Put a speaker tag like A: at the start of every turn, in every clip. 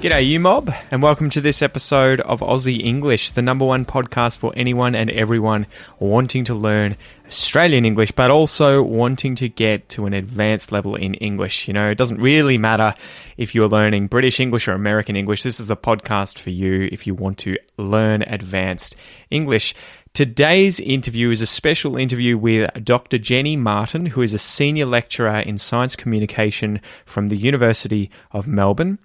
A: G'day you mob, and welcome to this episode of Aussie English, the number one podcast for anyone and everyone wanting to learn Australian English, but also wanting to get to an advanced level in English. You know, it doesn't really matter if you're learning British English or American English. This is a podcast for you if you want to learn advanced English. Today's interview is a special interview with Dr. Jenny Martin, who is a senior lecturer in science communication from the University of Melbourne.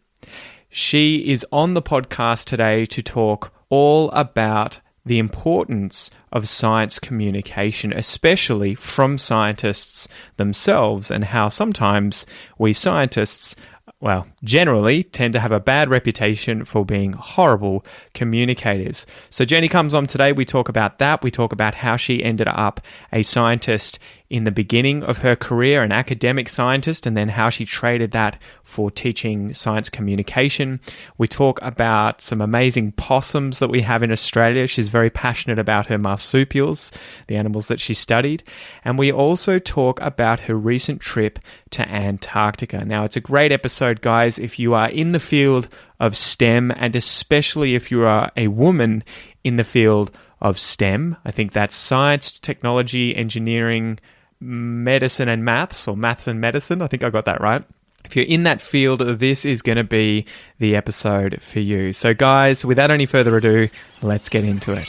A: She is on the podcast today to talk all about the importance of science communication, especially from scientists themselves, and how sometimes we scientists, well, generally tend to have a bad reputation for being horrible communicators. So Jenny comes on today. We talk about that. We talk about how she ended up a scientist in the beginning of her career, an academic scientist, and then how she traded that for teaching science communication. We talk about some amazing possums that we have in Australia. She's very passionate about her marsupials, the animals that she studied. And we also talk about her recent trip to Antarctica. Now, it's a great episode, guys, if you are in the field of STEM, and especially if you are a woman in the field of STEM. I think that's science, technology, engineering, medicine and maths, or maths and medicine. I think I got that right. If you're in that field, this is going to be the episode for you. So guys, without any further ado, let's get into it.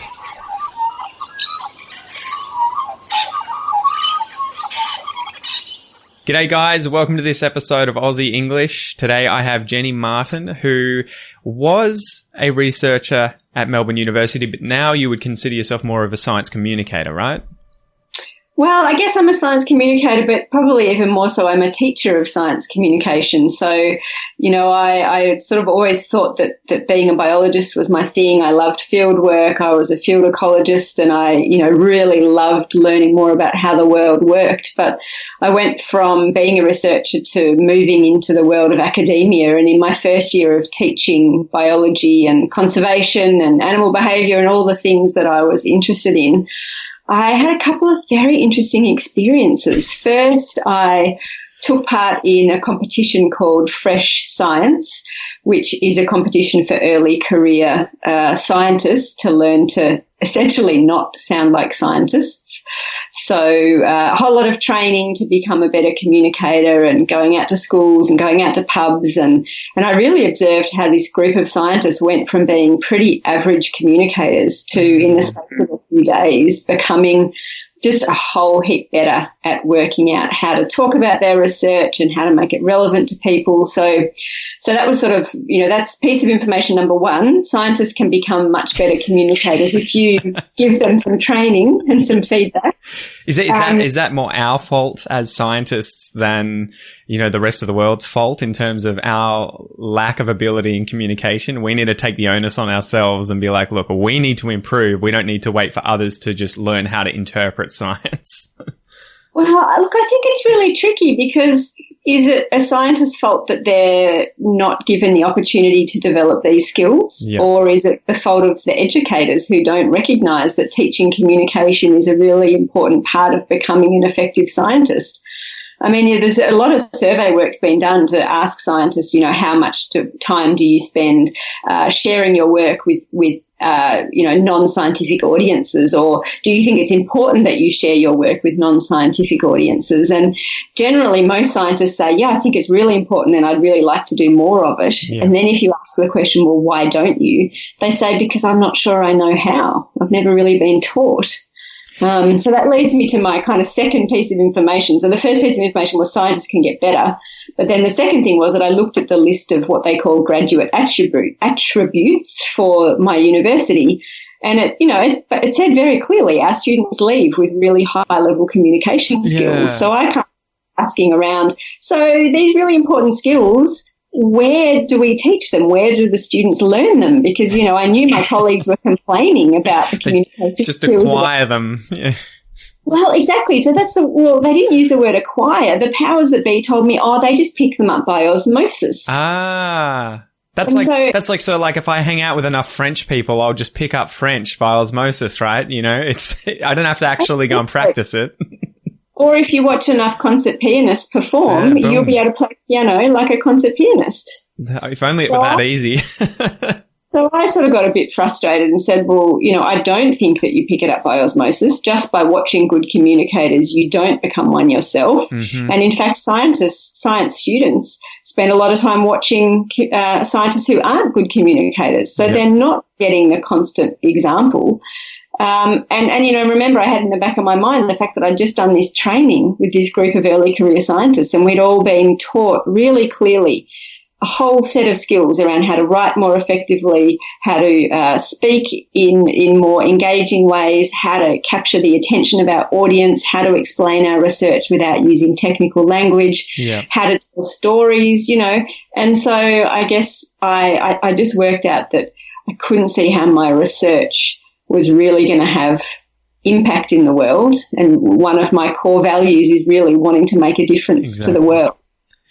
A: G'day guys, welcome to this episode of Aussie English. Today I have Jenny Martin, who was a researcher at Melbourne University, but now you would consider yourself more of a science communicator, right?
B: Well, I guess I'm a science communicator, but probably even more so I'm a teacher of science communication. So, you know, I sort of always thought that being a biologist was my thing. I loved field work. I was a field ecologist, and I, really loved learning more about how the world worked. But I went from being a researcher to moving into the world of academia. And in my first year of teaching biology and conservation and animal behaviour and all the things that I was interested in, I had a couple of very interesting experiences. First, I took part in a competition called Fresh Science, which is a competition for early career scientists to learn to essentially not sound like scientists. So a whole lot of training to become a better communicator, and going out to schools and going out to pubs. And I really observed how this group of scientists went from being pretty average communicators to, in the space of a few days, becoming just a whole heap better at working out how to talk about their research and how to make it relevant to people. So that was sort of, that's piece of information number one. Scientists can become much better communicators if you give them some training and some feedback.
A: Is that more our fault as scientists than, the rest of the world's fault in terms of our lack of ability in communication? We need to take the onus on ourselves and be like, look, we need to improve. We don't need to wait for others to just learn how to interpret science.
B: Well, look, I think it's really tricky, because is it a scientist's fault that they're not given the opportunity to develop these skills? Yeah. Or is it the fault of the educators who don't recognise that teaching communication is a really important part of becoming an effective scientist? I mean, there's a lot of survey work's been done to ask scientists, how much time do you spend sharing your work with non-scientific audiences, or do you think it's important that you share your work with non-scientific audiences? And generally, most scientists say, yeah, I think it's really important and I'd really like to do more of it. Yeah. And then if you ask the question, well, why don't you? They say, because I'm not sure I know how. I've never really been taught. So that leads me to my kind of second piece of information. So the first piece of information was scientists can get better. But then the second thing was that I looked at the list of what they call graduate attributes for my university. And it said very clearly our students leave with really high-level communication skills. Yeah. So I kind of asking around, so these really important skills, where do we teach them? Where do the students learn them? Because, I knew my colleagues were complaining about the communication
A: just skills. Just acquire them. Yeah.
B: Well, exactly. So they didn't use the word acquire. The powers that be told me, they just pick them up by osmosis.
A: Ah. That's like if I hang out with enough French people, I'll just pick up French by osmosis, right? I don't have to actually go and practice it.
B: Or if you watch enough concert pianists perform, you'll be able to play piano like a concert pianist.
A: If only it were that easy.
B: So I sort of got a bit frustrated and said, well, I don't think that you pick it up by osmosis. Just by watching good communicators, you don't become one yourself.
A: Mm-hmm.
B: And in fact, science students spend a lot of time watching scientists who aren't good communicators. So they're not getting the constant example. And remember, I had in the back of my mind the fact that I'd just done this training with this group of early career scientists, and we'd all been taught really clearly a whole set of skills around how to write more effectively, how to speak in more engaging ways, how to capture the attention of our audience, how to explain our research without using technical language, how to tell stories, And so I guess I just worked out that I couldn't see how my research was really going to have impact in the world. And one of my core values is really wanting to make a difference to the world.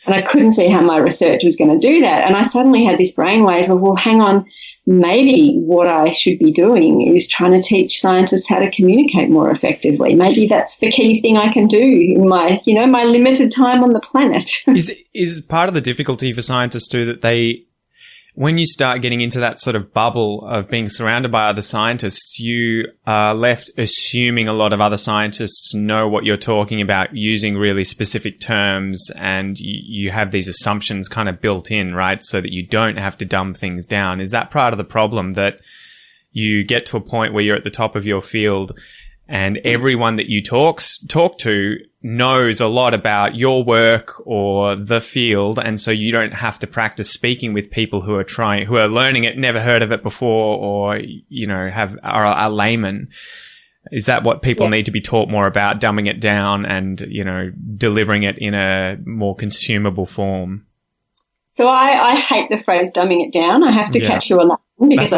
B: And I couldn't see how my research was going to do that. And I suddenly had this brainwave of, well, hang on, maybe what I should be doing is trying to teach scientists how to communicate more effectively. Maybe that's the key thing I can do in my, my limited time on the planet.
A: Is part of the difficulty for scientists too that when you start getting into that sort of bubble of being surrounded by other scientists, you are left assuming a lot of other scientists know what you're talking about using really specific terms, and you have these assumptions kind of built in, right? So that you don't have to dumb things down. Is that part of the problem, that you get to a point where you're at the top of your field and everyone that you talk to knows a lot about your work or the field, and so you don't have to practice speaking with people who are learning it, never heard of it before, or are a layman? Is that what people need to be taught more about, dumbing it down and delivering it in a more consumable form? So
B: I hate the phrase dumbing it down. I have to catch you on that one, because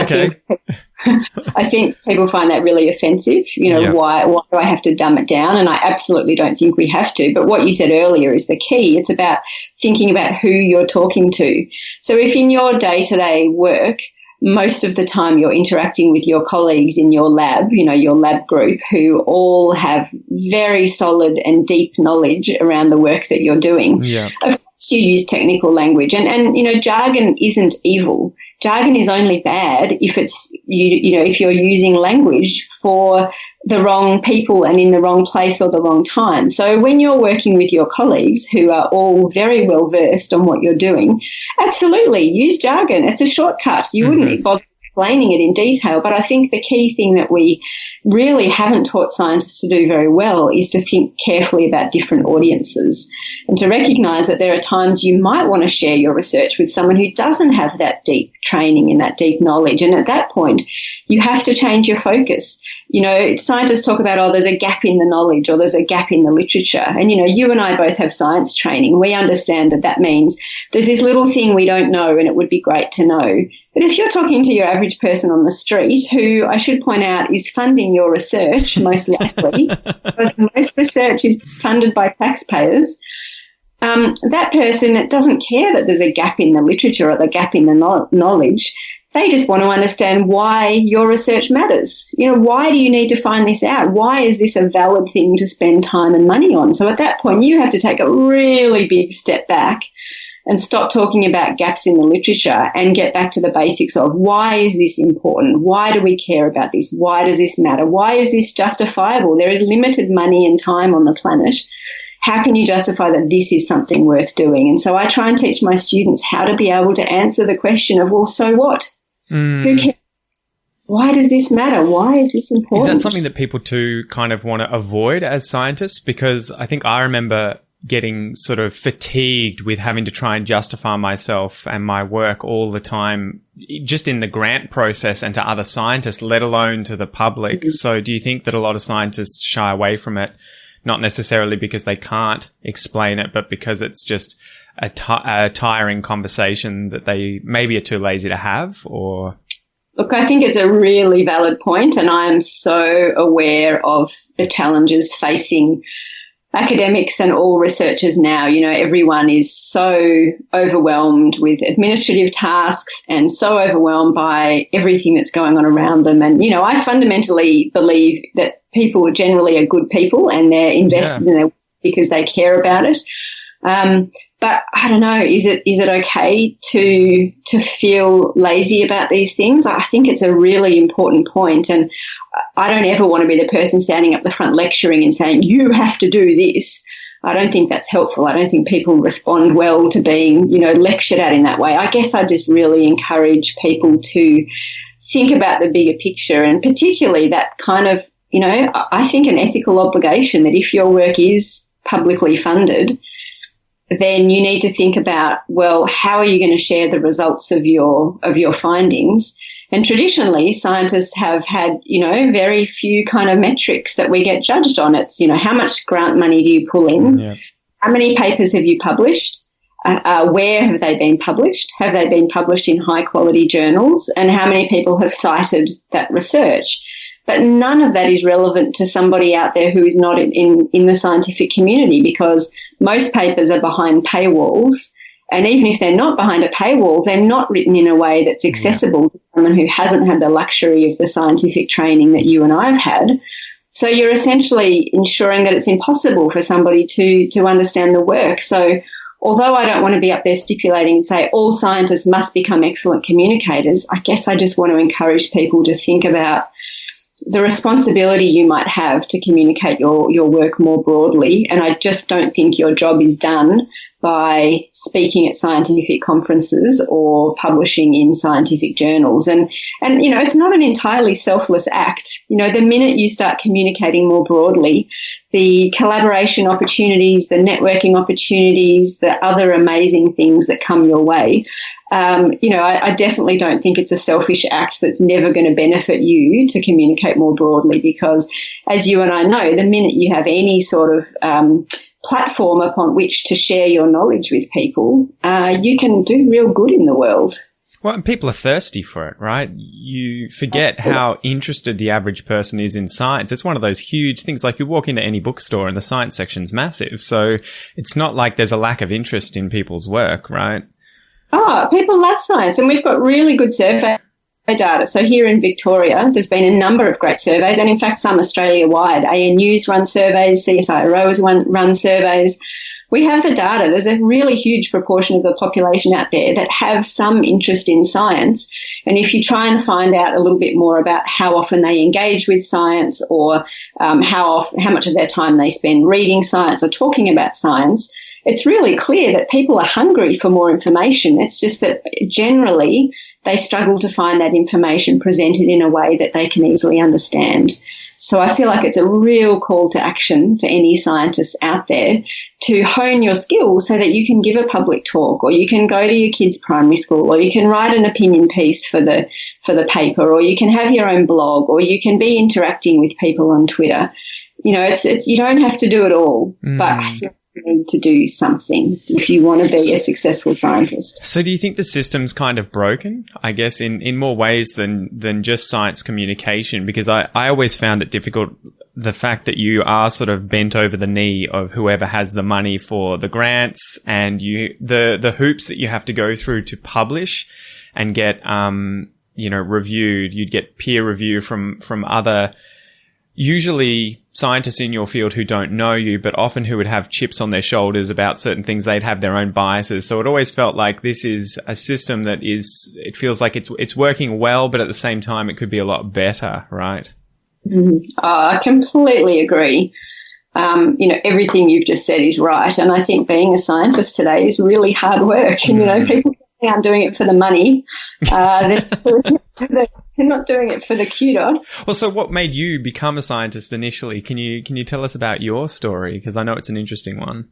B: I think people find that really offensive. Why do I have to dumb it down? And I absolutely don't think we have to. But what you said earlier is the key. It's about thinking about who you're talking to. So if in your day-to-day work, most of the time you're interacting with your colleagues in your lab, your lab group, who all have very solid and deep knowledge around the work that you're doing.
A: Yeah.
B: Of course you use technical language, and jargon isn't evil. Jargon is only bad if it's if you're using language for the wrong people and in the wrong place or the wrong time. So when you're working with your colleagues who are all very well versed on what you're doing, absolutely use jargon. It's a shortcut. You wouldn't bother explaining it in detail. But I think the key thing that we really haven't taught scientists to do very well is to think carefully about different audiences and to recognise that there are times you might want to share your research with someone who doesn't have that deep training and that deep knowledge. And at that point, you have to change your focus. Scientists talk about, there's a gap in the knowledge or there's a gap in the literature. And, you and I both have science training. We understand that means there's this little thing we don't know and it would be great to know. But if you're talking to your average person on the street, who I should point out is funding your research, most likely, because most research is funded by taxpayers, that person doesn't care that there's a gap in the literature or the gap in the knowledge. They just want to understand why your research matters. Why do you need to find this out? Why is this a valid thing to spend time and money on? So at that point, you have to take a really big step back and stop talking about gaps in the literature and get back to the basics of why is this important? Why do we care about this? Why does this matter? Why is this justifiable? There is limited money and time on the planet. How can you justify that this is something worth doing? And so I try and teach my students how to be able to answer the question of, well, so what? Who cares? Why does this matter? Why is this important?
A: Is that something that people too kind of want to avoid as scientists? Because I think I remember getting sort of fatigued with having to try and justify myself and my work all the time, just in the grant process and to other scientists, let alone to the public. Mm-hmm. So do you think that a lot of scientists shy away from it, not necessarily because they can't explain it, but because it's just a tiring conversation that they maybe are too lazy to have? Or
B: Look, I think it's a really valid point, and I am so aware of the challenges facing academics and all researchers now. Everyone is so overwhelmed with administrative tasks and so overwhelmed by everything that's going on around them. And, I fundamentally believe that people generally are good people and they're invested in their work because they care about it. But I don't know, is it okay to feel lazy about these things? I think it's a really important point, and I don't ever want to be the person standing up the front lecturing and saying, you have to do this. I don't think that's helpful. I don't think people respond well to being, lectured at in that way. I guess I just really encourage people to think about the bigger picture, and particularly that kind of, I think an ethical obligation that if your work is publicly funded, then you need to think about, well, how are you going to share the results of your findings? And traditionally, scientists have had, very few kind of metrics that we get judged on. It's, how much grant money do you pull in? Yeah. How many papers have you published? Where have they been published? Have they been published in high-quality journals? And how many people have cited that research? But none of that is relevant to somebody out there who is not in the scientific community, because most papers are behind paywalls. And even if they're not behind a paywall, they're not written in a way that's accessible to someone who hasn't had the luxury of the scientific training that you and I have had. So you're essentially ensuring that it's impossible for somebody to understand the work. So although I don't want to be up there stipulating and say all scientists must become excellent communicators, I guess I just want to encourage people to think about the responsibility you might have to communicate your work more broadly. And I just don't think your job is done by speaking at scientific conferences or publishing in scientific journals. And it's not an entirely selfless act. The minute you start communicating more broadly, the collaboration opportunities, the networking opportunities, the other amazing things that come your way, I definitely don't think it's a selfish act that's never going to benefit you to communicate more broadly, because as you and I know, the minute you have any sort of platform upon which to share your knowledge with people, you can do real good in the world.
A: Well, and people are thirsty for it, right? You forget how interested the average person is in science. It's one of those huge things, like you walk into any bookstore and the science section's massive. So it's not like there's a lack of interest in people's work, right?
B: Oh, people love science, and we've got really good survey data. So here in Victoria, there's been a number of great surveys, and in fact some Australia-wide. ANU's run surveys, CSIRO has run surveys. We have the data. There's a really huge proportion of the population out there that have some interest in science. And if you try and find out a little bit more about how often they engage with science, or how much of their time they spend reading science or talking about science, it's really clear that people are hungry for more information. It's just that generally they struggle to find that information presented in a way that they can easily understand. So I feel like it's a real call to action for any scientists out there to hone your skills so that you can give a public talk, or you can go to your kids' primary school, or you can write an opinion piece for the paper, or you can have your own blog, or you can be interacting with people on Twitter. It's you don't have to do it all, but I think you need to do something if you want to be a successful scientist.
A: So do you think the system's kind of broken, I guess, in more ways than just science communication? Because I always found it difficult, the fact that you are sort of bent over the knee of whoever has the money for the grants, and the hoops that you have to go through to publish and get reviewed. You'd get peer review from other, usually scientists in your field who don't know you, but often who would have chips on their shoulders about certain things. They'd have their own biases. So it always felt like this is a system that it feels like it's working well, but at the same time, it could be a lot better, right?
B: I completely agree. Everything you've just said is right. And I think being a scientist today is really hard work. And, people aren't doing it for the money. They're not doing it for the kudos.
A: Well, so what made you become a scientist initially? Can you tell us about your story? Because I know it's an interesting one.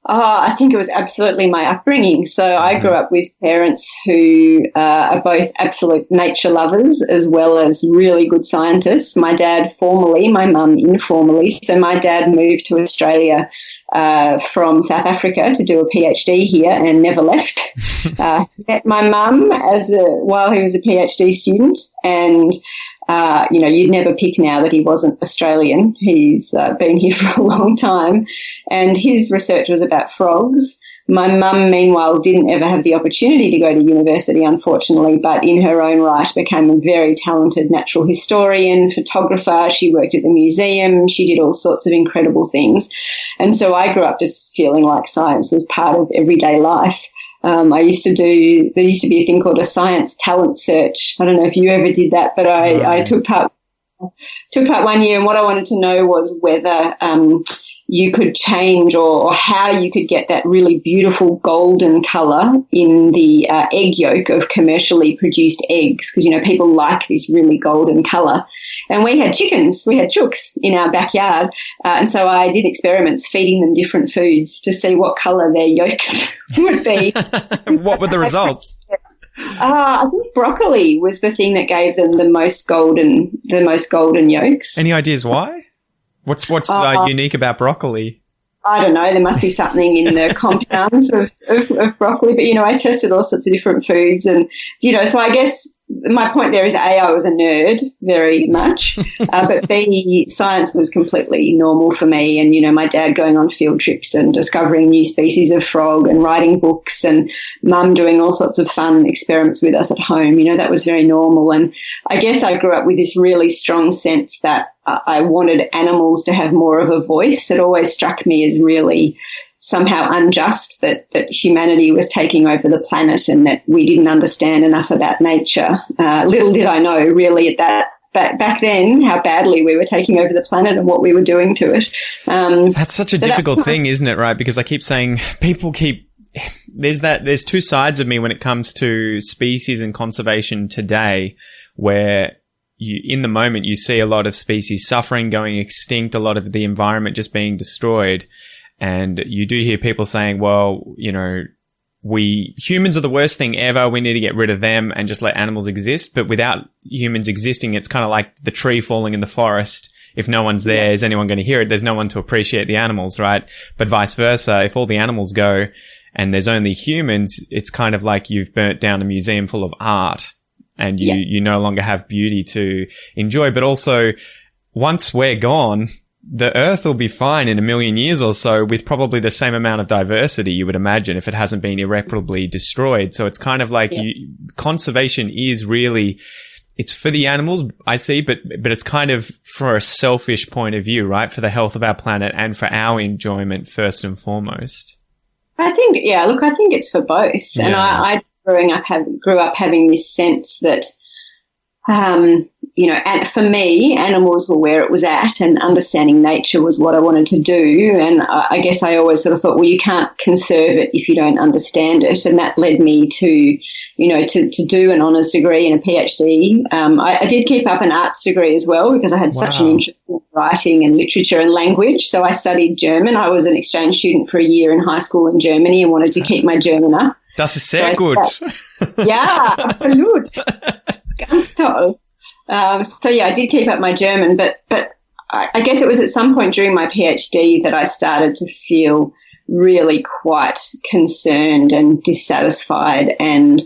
B: I think it was absolutely my upbringing. So I grew up with parents who are both absolute nature lovers as well as really good scientists. My dad formally, my mum informally. So my dad moved to Australia from South Africa to do a PhD here and never left. Met my mum while he was a PhD student, and you'd never pick now that he wasn't Australian. He's been here for a long time, and his research was about frogs. My mum, meanwhile, didn't ever have the opportunity to go to university, unfortunately, but in her own right became a very talented natural historian, photographer. She worked at the museum. She did all sorts of incredible things. And so I grew up just feeling like science was part of everyday life. There used to be a thing called a science talent search. I don't know if you ever did that, but I took part 1 year, and what I wanted to know was whether you could change or how you could get that really beautiful golden colour in the egg yolk of commercially produced eggs, because, people like this really golden colour. And we had chickens, we had chooks in our backyard, and so I did experiments feeding them different foods to see what colour their yolks would be.
A: What were the results?
B: I think broccoli was the thing that gave them the most golden yolks.
A: Any ideas why? What's unique about broccoli?
B: I don't know. There must be something in the compounds of broccoli. But, I tested all sorts of different foods. And, so I guess my point there is, A, I was a nerd very much, but B, science was completely normal for me. And, my dad going on field trips and discovering new species of frog and writing books, and mum doing all sorts of fun experiments with us at home, that was very normal. And I guess I grew up with this really strong sense that I wanted animals to have more of a voice. It always struck me as really somehow unjust that humanity was taking over the planet and that we didn't understand enough about nature. Little did I know really at that back then how badly we were taking over the planet and what we were doing to it.
A: That's such a difficult thing, isn't it, right? Because I keep saying there's two sides of me when it comes to species and conservation today, where in the moment you see a lot of species suffering, going extinct, a lot of the environment just being destroyed. And you do hear people saying, well, humans are the worst thing ever. We need to get rid of them and just let animals exist. But without humans existing, it's kind of like the tree falling in the forest. If no one's there, is anyone going to hear it? There's no one to appreciate the animals, right? But vice versa, if all the animals go and there's only humans, it's kind of like you've burnt down a museum full of art and you no longer have beauty to enjoy. But also, once we're gone, the Earth will be fine in 1 million years or so with probably the same amount of diversity, you would imagine, if it hasn't been irreparably destroyed. So it's kind of like conservation is really, it's for the animals, I see, but it's kind of for a selfish point of view, right? For the health of our planet and for our enjoyment first and foremost.
B: I think it's for both. Yeah. And I grew up having this sense that, and for me, animals were where it was at, and understanding nature was what I wanted to do. And I guess I always sort of thought, well, you can't conserve it if you don't understand it. And that led me to do an honours degree and a PhD. I did keep up an arts degree as well because I had such an interest in writing and literature and language. So I studied German. I was an exchange student for a year in high school in Germany and wanted to keep my German up.
A: Das ist sehr gut.
B: Ja, absolut. Ganz toll. I did keep up my German, but I guess it was at some point during my PhD that I started to feel really quite concerned and dissatisfied, and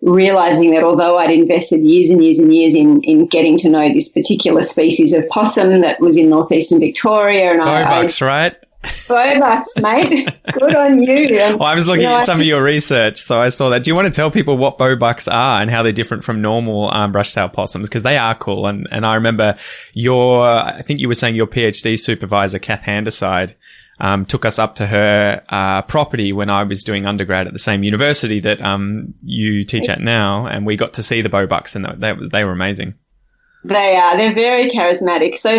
B: realising that although I'd invested years and years and years in getting to know this particular species of possum that was in northeastern Victoria, and
A: Bobucks, right?
B: Bobucks, mate. Good on you.
A: Well, I was looking at some of your research, so I saw that. Do you want to tell people what Bobucks are and how they're different from normal brush-tailed possums? Because they are cool. And I remember I think you were saying your PhD supervisor, Kath Handeside, took us up to her property when I was doing undergrad at the same university that you teach at now, and we got to see the Bobucks, and they were amazing.
B: They are. They're very charismatic. So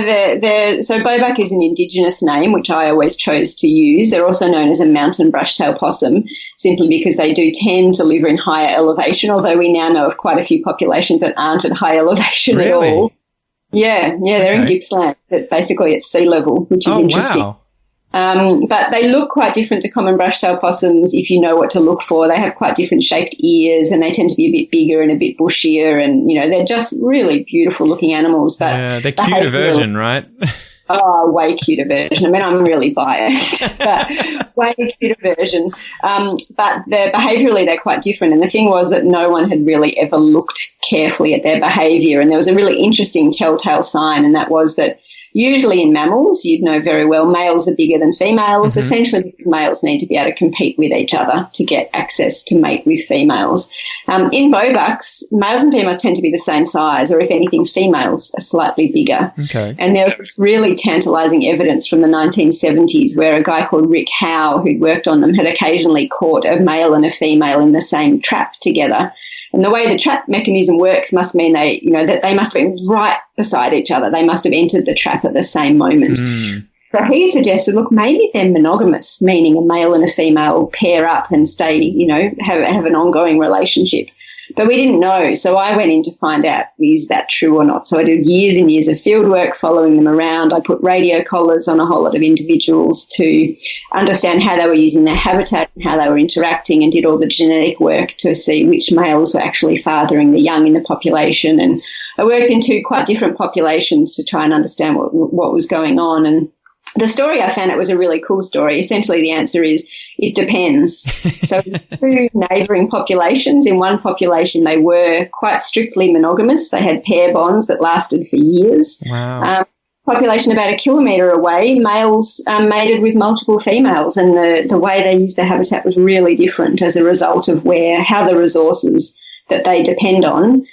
B: so Bobuck is an Indigenous name, which I always chose to use. They're also known as a mountain brush-tailed possum, simply because they do tend to live in higher elevation, although we now know of quite a few populations that aren't at high elevation at all. Yeah, they're in Gippsland, but basically at sea level, which is interesting. Wow. But they look quite different to common brush-tailed possums if you know what to look for. They have quite different shaped ears, and they tend to be a bit bigger and a bit bushier, and, they're just really beautiful-looking animals. But
A: they're cuter version, right?
B: Oh, way cuter version. I mean, I'm really biased, but way cuter version. But behaviourally, they're quite different. And the thing was that no one had really ever looked carefully at their behaviour, and there was a really interesting telltale sign, and that was that usually in mammals, you'd know very well, males are bigger than females, essentially because males need to be able to compete with each other to get access to mate with females. In bowbucks, males and females tend to be the same size, or if anything, females are slightly bigger.
A: Okay.
B: And there was this really tantalising evidence from the 1970s where a guy called Rick Howe, who'd worked on them, had occasionally caught a male and a female in the same trap together. And the way the trap mechanism works must mean that they must have been right beside each other. They must have entered the trap at the same moment. So he suggested, look, maybe they're monogamous, meaning a male and a female pair up and stay, have an ongoing relationship. But we didn't know. So I went in to find out, is that true or not? So I did years and years of field work following them around. I put radio collars on a whole lot of individuals to understand how they were using their habitat and how they were interacting, and did all the genetic work to see which males were actually fathering the young in the population. And I worked in two quite different populations to try and understand what was going on. And the story I found, it was a really cool story. Essentially, the answer is it depends. So two neighbouring populations. In one population, they were quite strictly monogamous. They had pair bonds that lasted for years.
A: Wow.
B: Population about a kilometre away, males mated with multiple females, and the way they used their habitat was really different as a result of how the resources that they depend on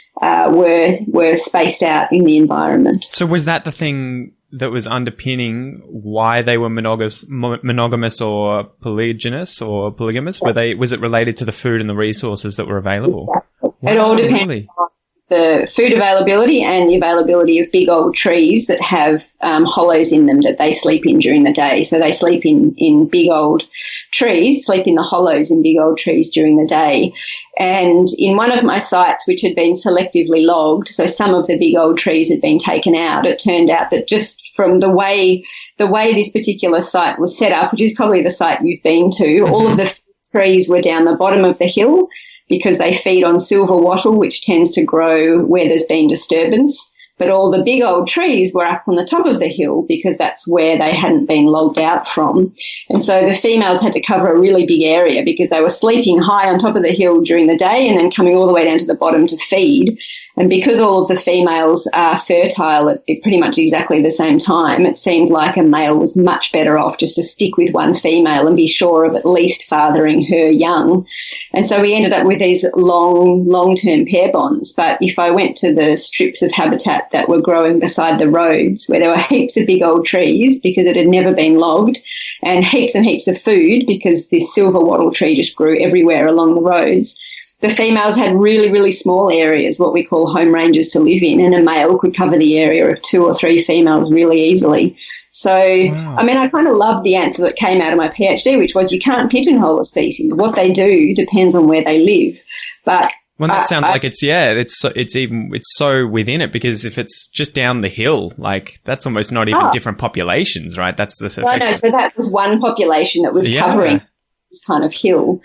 B: were spaced out in the environment.
A: So was that the thing that was underpinning why they were monogamous or polygynous or polygamous? Was it related to the food and the resources that were available?
B: Exactly.
A: Wow,
B: it all depends
A: really?
B: on the food availability and the availability of big old trees that have hollows in them that they sleep in during the day. So they sleep in big old trees, sleep in the hollows in big old trees during the day. And in one of my sites, which had been selectively logged, so some of the big old trees had been taken out, it turned out that just from the way this particular site was set up, which is probably the site you've been to, all of the trees were down the bottom of the hill because they feed on silver wattle, which tends to grow where there's been disturbance. But all the big old trees were up on the top of the hill because that's where they hadn't been logged out from. And so the females had to cover a really big area because they were sleeping high on top of the hill during the day and then coming all the way down to the bottom to feed. And because all of the females are fertile at pretty much exactly the same time, it seemed like a male was much better off just to stick with one female and be sure of at least fathering her young. And so we ended up with these long-term pair bonds. But if I went to the strips of habitat that were growing beside the roads, where there were heaps of big old trees because it had never been logged, and heaps of food because this silver wattle tree just grew everywhere along the roads, the females had really, really small areas, what we call home ranges, to live in, and a male could cover the area of 2 or 3 females really easily. So, wow. I mean, I kind of loved the answer that came out of my PhD, which was you can't pigeonhole a species. What they do depends on where they live. But
A: well, that sounds like it's so within it, because if it's just down the hill, like that's almost not even different populations, right? That's the effect.
B: No, so that was one population that was covering this kind of hill.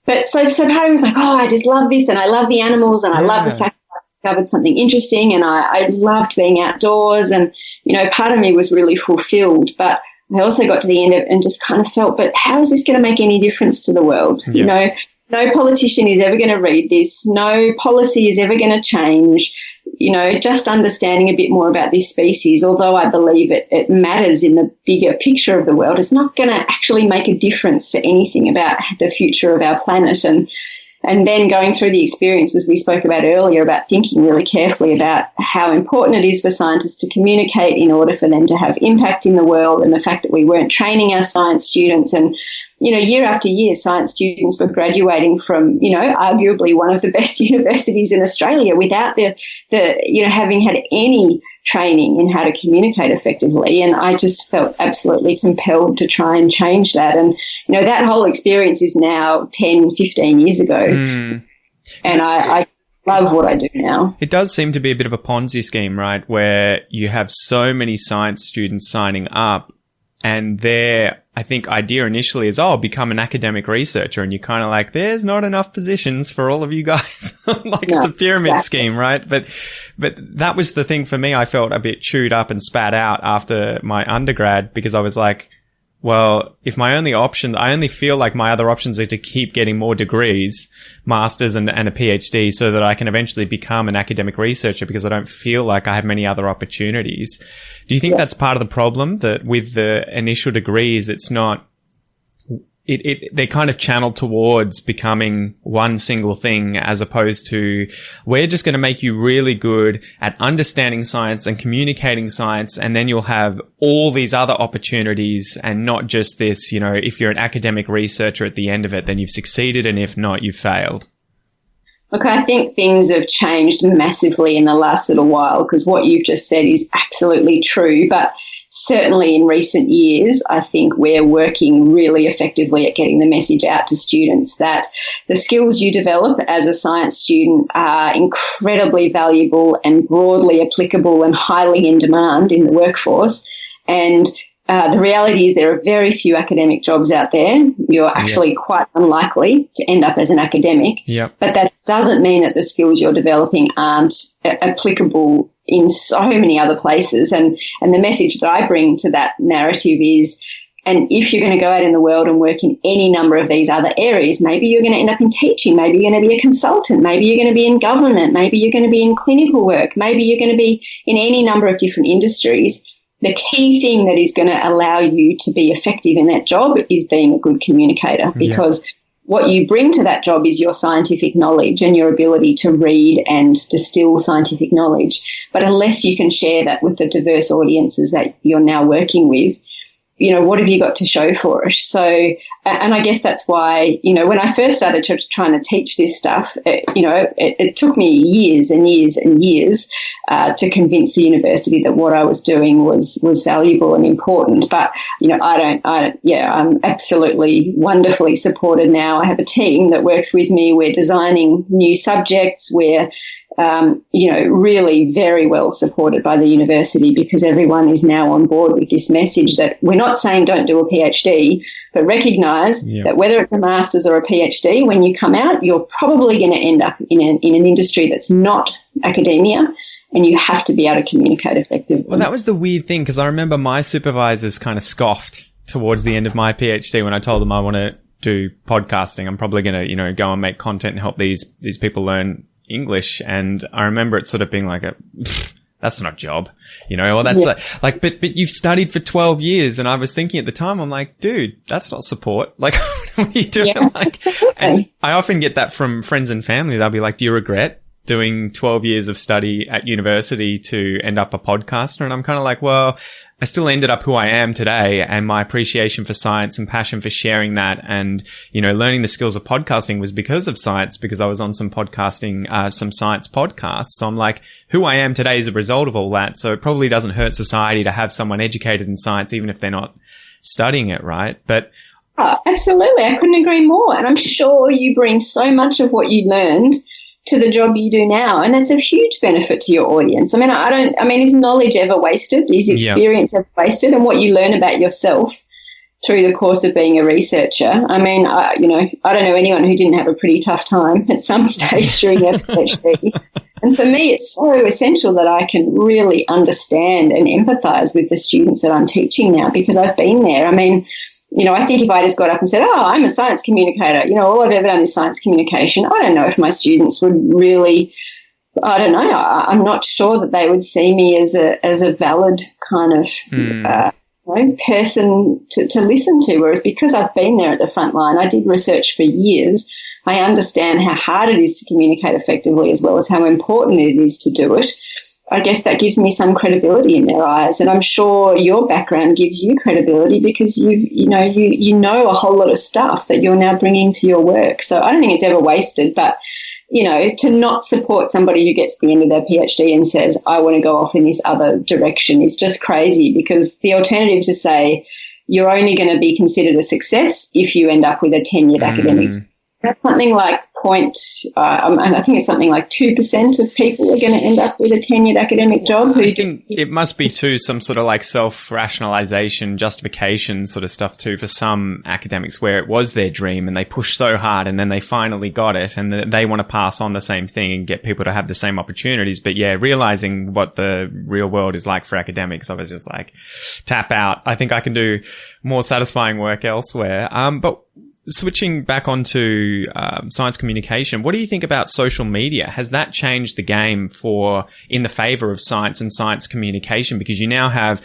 B: But so part of me was like, I just love this, and I love the animals, and I love the fact that I discovered something interesting, and I loved being outdoors, and, part of me was really fulfilled. But I also got to the end of it and just kind of felt, but how is this going to make any difference to the world? Yeah. No politician is ever going to read this. No policy is ever going to change. Just understanding a bit more about this species, although I believe it matters in the bigger picture of the world, it's not going to actually make a difference to anything about the future of our planet. And then going through the experiences we spoke about earlier, about thinking really carefully about how important it is for scientists to communicate in order for them to have impact in the world, and the fact that we weren't training our science students. And, year after year, science students were graduating from, arguably one of the best universities in Australia without having had any training in how to communicate effectively. And I just felt absolutely compelled to try and change that. And, that whole experience is now 10, 15 years ago. And I love what I do now. It
A: does seem to be a bit of a Ponzi scheme, right, where you have so many science students signing up, and their, I think, idea initially is, become an academic researcher. And you're kind of like, there's not enough positions for all of you guys. It's a pyramid scheme, right? But that was the thing for me. I felt a bit chewed up and spat out after my undergrad, because I was like, well, if my only option, I only feel like my other options are to keep getting more degrees, masters and a PhD, so that I can eventually become an academic researcher, because I don't feel like I have many other opportunities. Do you think that's part of the problem, that with the initial degrees, it's not, they're kind of channeled towards becoming one single thing, as opposed to, we're just going to make you really good at understanding science and communicating science, and then you'll have all these other opportunities, and not just this, if you're an academic researcher at the end of it, then you've succeeded, and if not, you've failed.
B: Look, I think things have changed massively in the last little while, because what you've just said is absolutely true. But certainly in recent years, I think we're working really effectively at getting the message out to students that the skills you develop as a science student are incredibly valuable and broadly applicable and highly in demand in the workforce. And the reality is there are very few academic jobs out there. You're actually quite unlikely to end up as an academic. But that doesn't mean that the skills you're developing aren't applicable in so many other places. And the message that I bring to that narrative is, and if you're going to go out in the world and work in any number of these other areas, maybe you're going to end up in teaching, maybe you're going to be a consultant, maybe you're going to be in government, maybe you're going to be in clinical work, maybe you're going to be in any number of different industries. The key thing that is going to allow you to be effective in that job is being a good communicator, because what you bring to that job is your scientific knowledge and your ability to read and distill scientific knowledge. But unless you can share that with the diverse audiences that you're now working with, what have you got to show for it? So, and I guess that's why, when I first started trying to teach this stuff, it took me years and years and years to convince the university that what I was doing was valuable and important. But, I'm absolutely wonderfully supported now. I have a team that works with me. We're designing new subjects. We're really very well supported by the university, because everyone is now on board with this message that we're not saying don't do a PhD, but recognise that whether it's a master's or a PhD, when you come out, you're probably going to end up in an industry that's not academia, and you have to be able to communicate effectively.
A: Well, that was the weird thing, because I remember my supervisors kind of scoffed towards the end of my PhD when I told them I want to do podcasting. I'm probably going to, go and make content and help these people learn English. And I remember it sort of being like that's not a job, or that's but you've studied for 12 years. And I was thinking at the time, I'm like, dude, that's not support. Like, what are you doing? And I often get that from friends and family. They'll be like, do you regret doing 12 years of study at university to end up a podcaster? And I'm kind of like, well, I still ended up who I am today, and my appreciation for science and passion for sharing that and, learning the skills of podcasting was because of science, because I was on some science podcasts. So I'm like, who I am today is a result of all that. So it probably doesn't hurt society to have someone educated in science, even if they're not studying it, right? But
B: absolutely. I couldn't agree more. And I'm sure you bring so much of what you learned to the job you do now, and that's a huge benefit to your audience. Is knowledge ever wasted? Is experience ever wasted? And what you learn about yourself through the course of being a researcher. I don't know anyone who didn't have a pretty tough time at some stage during their PhD. And for me, it's so essential that I can really understand and empathise with the students that I'm teaching now, because I've been there. I think if I just got up and said, I'm a science communicator, all I've ever done is science communication, I don't know if my students would really, I'm not sure that they would see me as a valid kind of person to listen to. Whereas because I've been there at the front line, I did research for years, I understand how hard it is to communicate effectively, as well as how important it is to do it. I guess that gives me some credibility in their eyes, and I'm sure your background gives you credibility because you know a whole lot of stuff that you're now bringing to your work. So I don't think it's ever wasted, but to not support somebody who gets to the end of their PhD and says, I want to go off in this other direction is just crazy, because the alternative to say you're only going to be considered a success if you end up with a tenured academic. That's something like I think it's something like 2% of people are going to end up with a tenured academic job.
A: I think it must be too some sort of like self-rationalization, justification sort of stuff too for some academics where it was their dream and they pushed so hard and then they finally got it and they want to pass on the same thing and get people to have the same opportunities. But yeah, realizing what the real world is like for academics, I was just like, tap out. I think I can do more satisfying work elsewhere. But switching back onto science communication, what do you think about social media? Has that changed the game in the favor of science and science communication? Because you now have,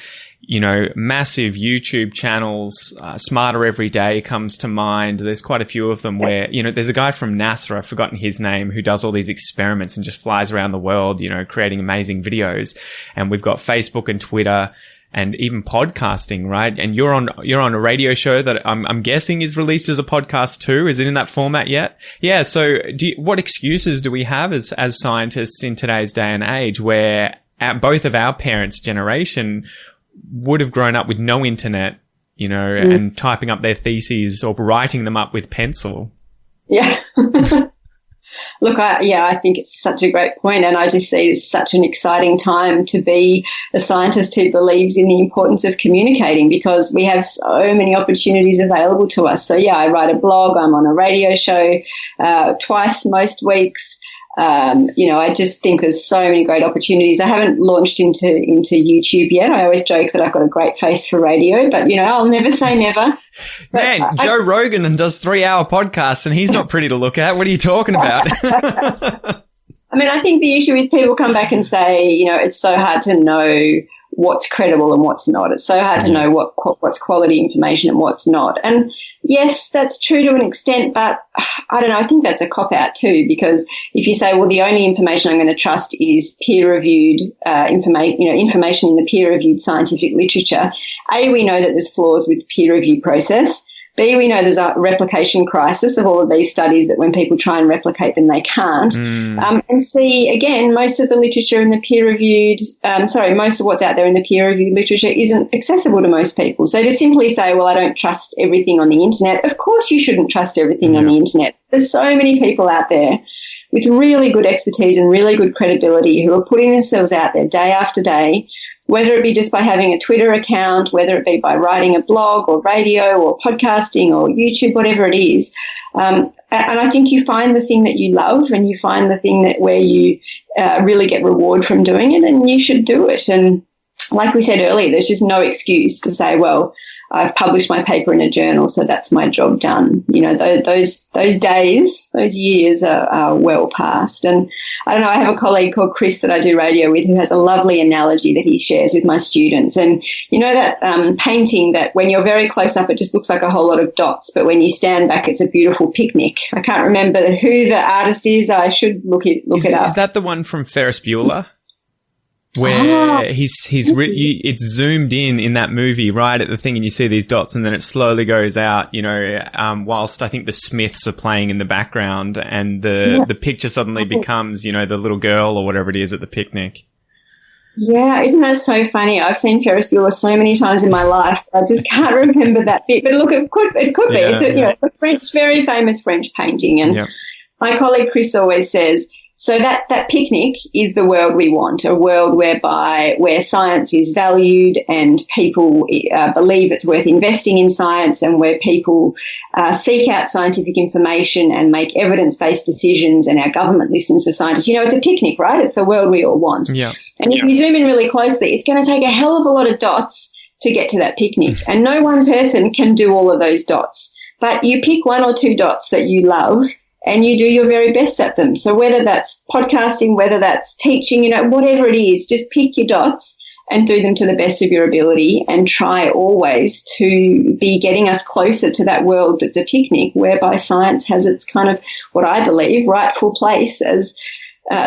A: massive YouTube channels. Smarter Every Day comes to mind. There's quite a few of them where, there's a guy from NASA, I've forgotten his name, who does all these experiments and just flies around the world, creating amazing videos. And we've got Facebook and Twitter and even podcasting, right? And you're on a radio show that I'm guessing is released as a podcast too. Is it in that format yet? Yeah. So what excuses do we have as scientists in today's day and age where both of our parents' generation would have grown up with no internet, and typing up their theses or writing them up with pencil?
B: Yeah. Look, I think it's such a great point, and I just see it's such an exciting time to be a scientist who believes in the importance of communicating, because we have so many opportunities available to us. So, yeah, I write a blog, I'm on a radio show twice most weeks. I just think there's so many great opportunities. I haven't launched into YouTube yet. I always joke that I've got a great face for radio, but, I'll never say never.
A: Man, Joe Rogan does 3-hour podcasts and he's not pretty to look at. What are you talking about?
B: I mean, I think the issue is people come back and say, it's so hard to know what's credible and what's not. It's so hard to know what's quality information and what's not. And yes, that's true to an extent, but I don't know. I think that's a cop-out too, because if you say, well, the only information I'm going to trust is peer-reviewed information in the peer-reviewed scientific literature, A, we know that there's flaws with the peer review process. B, we know there's a replication crisis of all of these studies that when people try and replicate them, they can't. And C, again, most of the literature in the most of what's out there in the peer-reviewed literature isn't accessible to most people. So to simply say, well, I don't trust everything on the internet, of course you shouldn't trust everything on the internet. There's so many people out there with really good expertise and really good credibility who are putting themselves out there day after day, whether it be just by having a Twitter account, whether it be by writing a blog or radio or podcasting or YouTube, whatever it is. And I think you find the thing that you love and you find the thing where you really get reward from doing it, and you should do it. And like we said earlier, there's just no excuse to say, well, I've published my paper in a journal, so that's my job done. Those days, those years are well past. And I don't know, I have a colleague called Chris that I do radio with who has a lovely analogy that he shares with my students. And that painting that when you're very close up, it just looks like a whole lot of dots, but when you stand back, it's a beautiful picnic. I can't remember who the artist is. I should look it up.
A: Is that the one from Ferris Bueller? Where it's zoomed in that movie right at the thing and you see these dots and then it slowly goes out, whilst I think the Smiths are playing in the background and the picture suddenly becomes, the little girl or whatever it is at the picnic.
B: Yeah, isn't that so funny? I've seen Ferris Bueller so many times in my life. I just can't remember that bit. But look, it could be. It's a very famous French painting. And my colleague Chris always says, so that picnic is the world we want, a world where science is valued and people believe it's worth investing in science, and where people seek out scientific information and make evidence-based decisions, and our government listens to scientists. It's a picnic, right? It's the world we all want.
A: Yeah.
B: And if you zoom in really closely, it's going to take a hell of a lot of dots to get to that picnic, and no one person can do all of those dots. But you pick one or two dots that you love, and you do your very best at them. So whether that's podcasting, whether that's teaching, whatever it is, just pick your dots and do them to the best of your ability, and try always to be getting us closer to that world that's a picnic, whereby science has its kind of, what I believe, rightful place as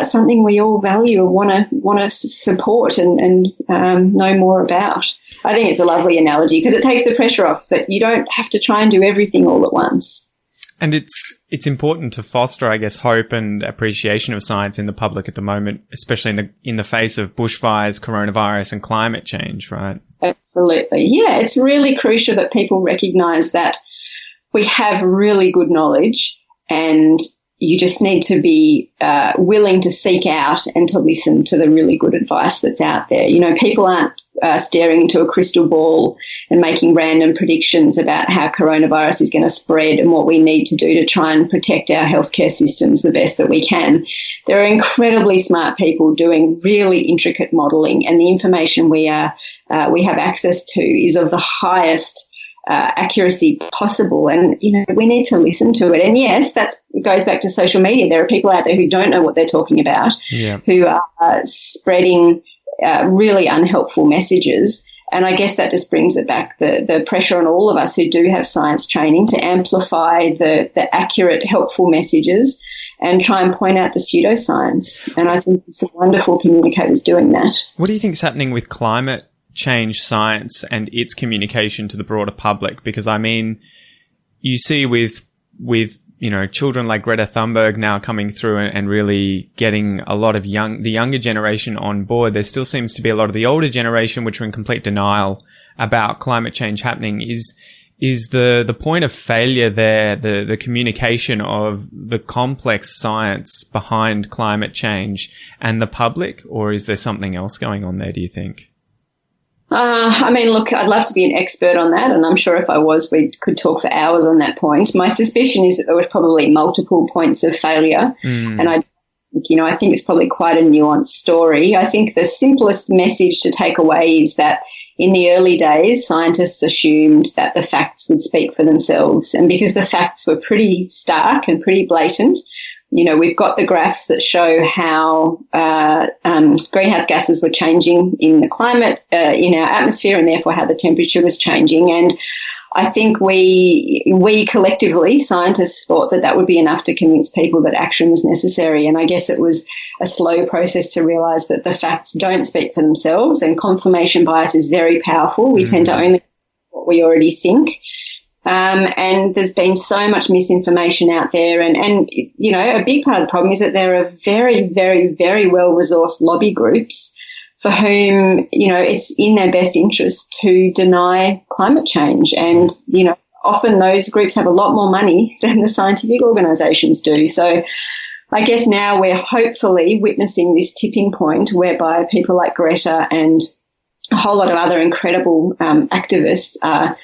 B: something we all value and want to support and know more about. I think it's a lovely analogy because it takes the pressure off that you don't have to try and do everything all at once.
A: And it's important to foster, I guess, hope and appreciation of science in the public at the moment, especially in the face of bushfires, coronavirus, and climate change, right?
B: Absolutely. Yeah, it's really crucial that people recognise that we have really good knowledge and you just need to be willing to seek out and to listen to the really good advice that's out there. You know, people aren't staring into a crystal ball and making random predictions about how coronavirus is going to spread and what we need to do to try and protect our healthcare systems the best that we can. There are incredibly smart people doing really intricate modelling, and the information we have access to is of the highest accuracy possible, and you know, we need to listen to it. And yes, that goes back to social media. There are people out there who don't know what they're talking about, who are spreading really unhelpful messages. And I guess that just brings it back, the pressure on all of us who do have science training to amplify the accurate, helpful messages and try and point out the pseudoscience. And I think some wonderful communicators doing that.
A: What do you think is happening with climate change science and its communication to the broader public? Because I mean, you see with you know, children like Greta Thunberg now coming through and really getting a lot of the younger generation on board. There still seems to be a lot of the older generation which are in complete denial about climate change happening. Is the point of failure there the communication of the complex science behind climate change and the public, or is there something else going on there, do you think?
B: I mean, look, I'd love to be an expert on that, and I'm sure if I was, we could talk for hours on that point. My suspicion is that there was probably multiple points of failure, and I think it's probably quite a nuanced story. I think the simplest message to take away is that in the early days, scientists assumed that the facts would speak for themselves, and because the facts were pretty stark and pretty blatant, you know, we've got the graphs that show how greenhouse gases were changing in the climate, in our atmosphere, and therefore how the temperature was changing. And I think we collectively, scientists, thought that would be enough to convince people that action was necessary. And I guess it was a slow process to realise that the facts don't speak for themselves, and confirmation bias is very powerful. We tend to only what we already think. And there's been so much misinformation out there. And, you know, a big part of the problem is that there are very, very, very well-resourced lobby groups for whom, you know, it's in their best interest to deny climate change. And, you know, often those groups have a lot more money than the scientific organisations do. So I guess now we're hopefully witnessing this tipping point whereby people like Greta and a whole lot of other incredible activists are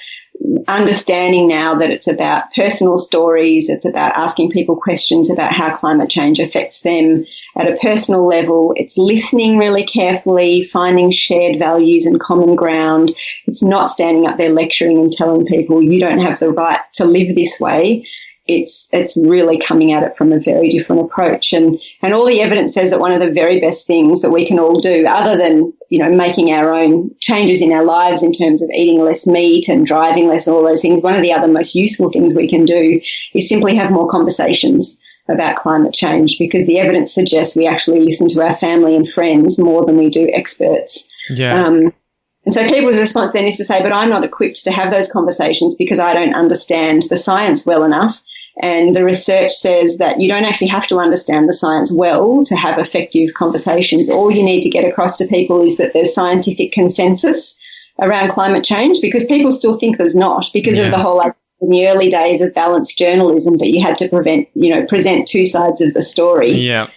B: understanding now that it's about personal stories, it's about asking people questions about how climate change affects them at a personal level. It's listening really carefully, finding shared values and common ground. It's not standing up there lecturing and telling people you don't have the right to live this way. It's really coming at it from a very different approach. And all the evidence says that one of the very best things that we can all do, other than, you know, making our own changes in our lives in terms of eating less meat and driving less and all those things, one of the other most useful things we can do is simply have more conversations about climate change, because the evidence suggests we actually listen to our family and friends more than we do experts.
A: Yeah.
B: And so people's response then is to say, but I'm not equipped to have those conversations because I don't understand the science well enough. And the research says that you don't actually have to understand the science well to have effective conversations. All you need to get across to people is that there's scientific consensus around climate change, because people still think there's not, because of the whole, like, in the early days of balanced journalism, that you had to present two sides of the story.
A: Yeah.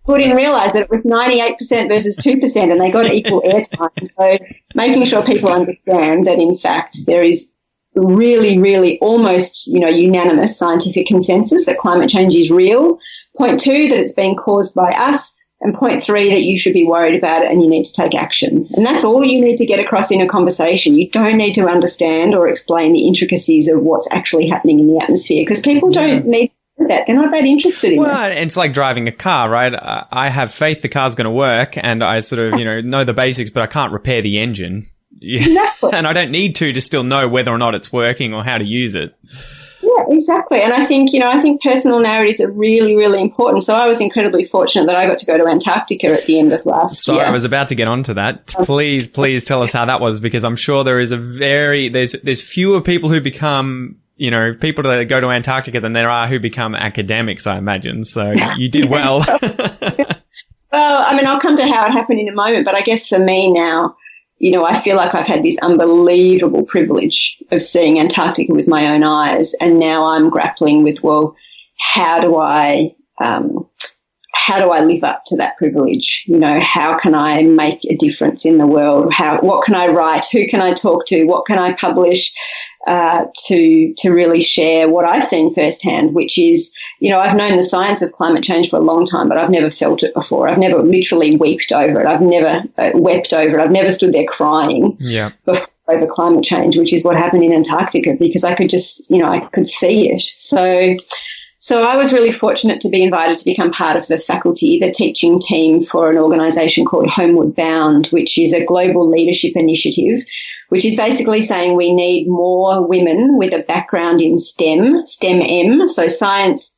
B: People didn't realise that it was 98% versus 2%, and they got equal airtime. So making sure people understand that, in fact, there is really, really almost, you know, unanimous scientific consensus that climate change is real. Point two, that it's being caused by us. And point three, that you should be worried about it and you need to take action. And that's all you need to get across in a conversation. You don't need to understand or explain the intricacies of what's actually happening in the atmosphere, because people don't need that. They're not that interested in
A: well,
B: that.
A: It's like driving a car, right? I have faith the car's going to work, and I sort of, you know the basics, but I can't repair the engine.
B: Exactly.
A: And I don't need to still know whether or not it's working or how to use it.
B: Yeah, exactly. And I think personal narratives are really, really important. So I was incredibly fortunate that I got to go to Antarctica at the end of last year.
A: I was about to get onto that. Please tell us how that was, because I'm sure there is there's fewer people who become, you know, people that go to Antarctica than there are who become academics, I imagine. So you did well.
B: Well, I mean, I'll come to how it happened in a moment, but I guess for me now, you know, I feel like I've had this unbelievable privilege of seeing Antarctica with my own eyes, and now I'm grappling with, well, how do I live up to that privilege? You know, how can I make a difference in the world? What can I write? Who can I talk to? What can I publish to really share what I've seen firsthand, which is, you know, I've known the science of climate change for a long time, but I've never felt it before. I've never literally wept over it. I've never wept over it. I've never stood there crying before over climate change, which is what happened in Antarctica, because I could just, you know, I could see it. So I was really fortunate to be invited to become part of the faculty, the teaching team for an organisation called Homeward Bound, which is a global leadership initiative, which is basically saying we need more women with a background in STEM, so science,